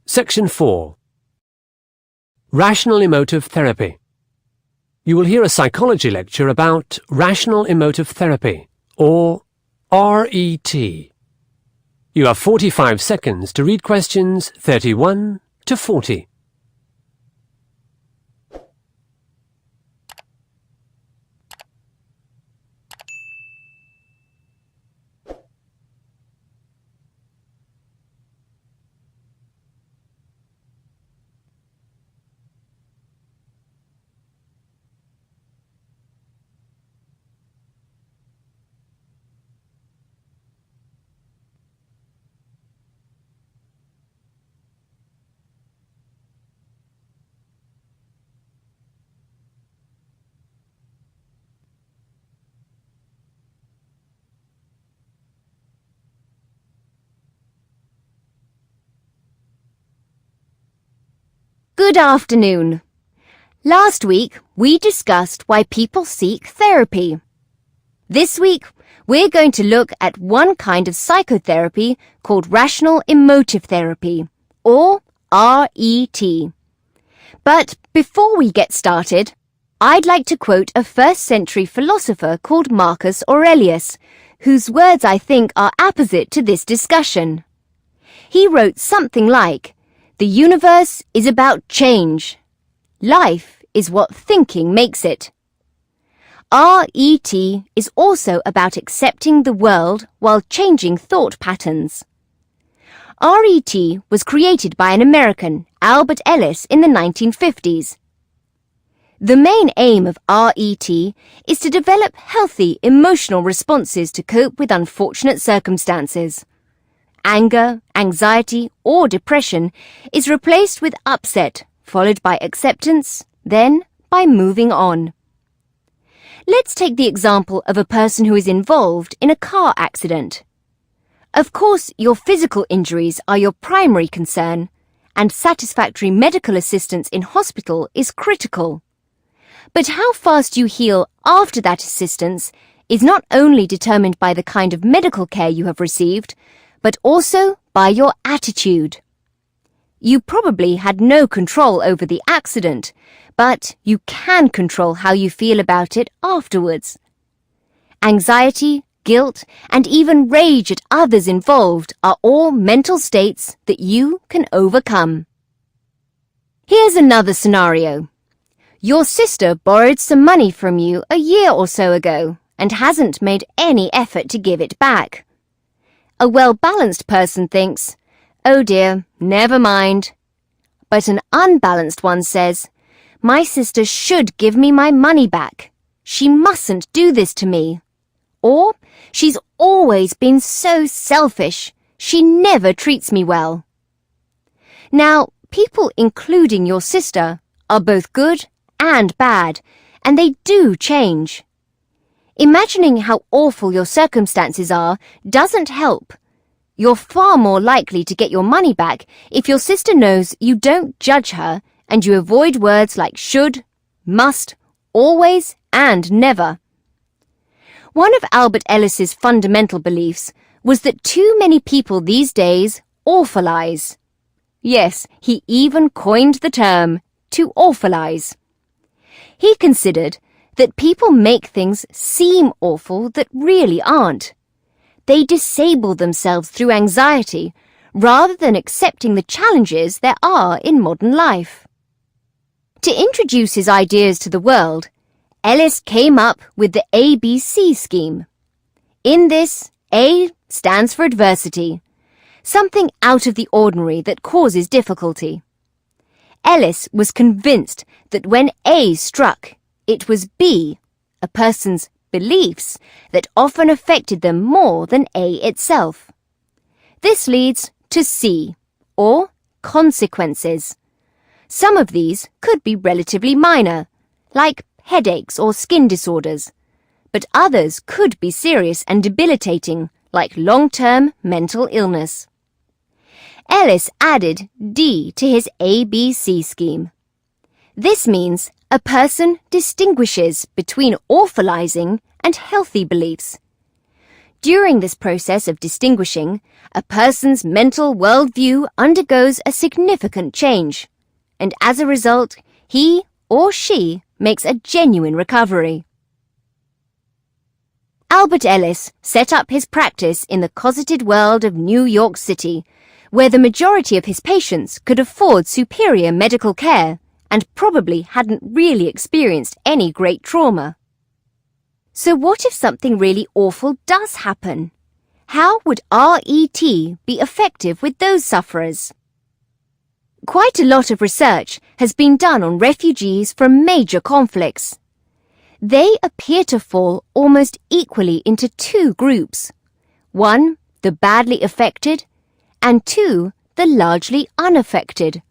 Section 4. Rational Emotive Therapy. You will hear a psychology lecture about Rational Emotive Therapy, or RET. You have 45 seconds to read questions 31 to 40. Good afternoon. Last week, we discussed why people seek therapy. This week, we're going to look at one kind of psychotherapy called Rational Emotive Therapy, or RET. But before we get started, I'd like to quote a first-century philosopher called Marcus Aurelius, whose words I think are apposite to this discussion. He wrote something like, "The universe is about change. Life is what thinking makes it." RET is also about accepting the world while changing thought patterns. RET was created by an American, Albert Ellis, in the 1950s. The main aim of RET is to develop healthy emotional responses to cope with unfortunate circumstances. Anger, anxiety, or depression is replaced with upset, followed by acceptance, then by moving on. Let's take the example of a person who is involved in a car accident. Of course, your physical injuries are your primary concern, and satisfactory medical assistance in hospital is critical. But how fast you heal after that assistance is not only determined by the kind of medical care you have received, but also by your attitude. You probably had no control over the accident, but you can control how you feel about it afterwards. Anxiety, guilt, and even rage at others involved are all mental states that you can overcome. Here's another scenario. Your sister borrowed some money from you a year or so ago and hasn't made any effort to give it back. A well-balanced person thinks, "Oh dear, never mind." But an unbalanced one says, "My sister should give me my money back. She mustn't do this to me." Or, "She's always been so selfish. She never treats me well." Now, people, including your sister, are both good and bad, and they do change. Imagining how awful your circumstances are doesn't help. You're far more likely to get your money back if your sister knows you don't judge her and you avoid words like should, must, always, and never. One of Albert Ellis's fundamental beliefs was that too many people these days awfulize. Yes, he even coined the term, to awfulize. He considered that people make things seem awful that really aren't. They disable themselves through anxiety rather than accepting the challenges there are in modern life. To introduce his ideas to the world, Ellis came up with the ABC scheme. In this, A stands for adversity, something out of the ordinary that causes difficulty. Ellis was convinced that when A struck, it was B, a person's beliefs, that often affected them more than A itself. This leads to C, or consequences. Some of these could be relatively minor, like headaches or skin disorders, but others could be serious and debilitating, like long-term mental illness. Ellis added D to his ABC scheme. This means a person distinguishes between awfulizing and healthy beliefs. During this process of distinguishing, a person's mental worldview undergoes a significant change, and as a result, he or she makes a genuine recovery. Albert Ellis set up his practice in the cosseted world of New York City, where the majority of his patients could afford superior medical care and probably hadn't really experienced any great trauma. So what if something really awful does happen? How would RET be effective with those sufferers? Quite a lot of research has been done on refugees from major conflicts. They appear to fall almost equally into two groups. One, the badly affected, and two, the largely unaffected.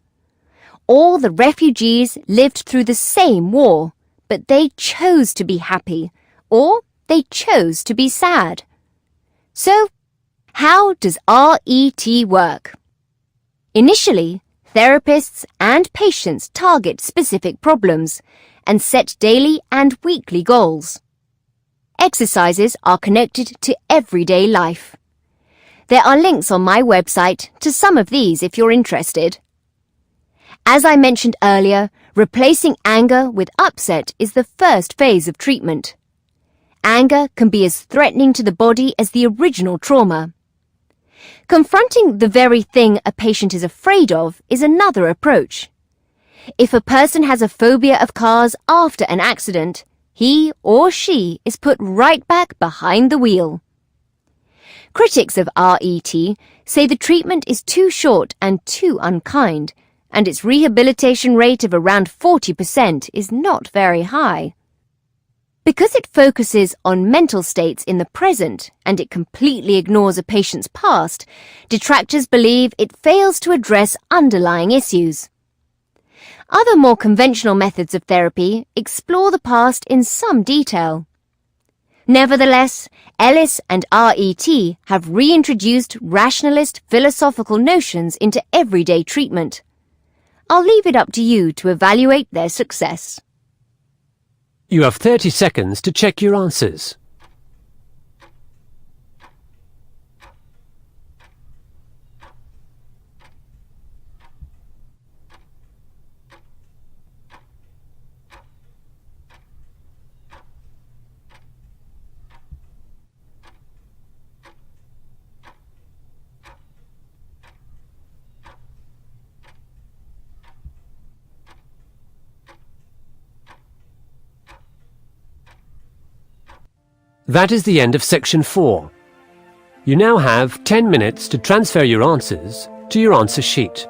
All the refugees lived through the same war, but they chose to be happy, or they chose to be sad. So, how does RET work? Initially, therapists and patients target specific problems and set daily and weekly goals. Exercises are connected to everyday life. There are links on my website to some of these if you're interested. As I mentioned earlier, replacing anger with upset is the first phase of treatment. Anger can be as threatening to the body as the original trauma. Confronting the very thing a patient is afraid of is another approach. If a person has a phobia of cars after an accident, he or she is put right back behind the wheel. Critics of RET say the treatment is too short and too unkind, and its rehabilitation rate of around 40% is not very high. Because it focuses on mental states in the present and it completely ignores a patient's past, detractors believe it fails to address underlying issues. Other more conventional methods of therapy explore the past in some detail. Nevertheless, Ellis and RET have reintroduced rationalist philosophical notions into everyday treatment. I'll leave it up to you to evaluate their success. You have 30 seconds to check your answers. That is the end of section 4. You now have 10 minutes to transfer your answers to your answer sheet.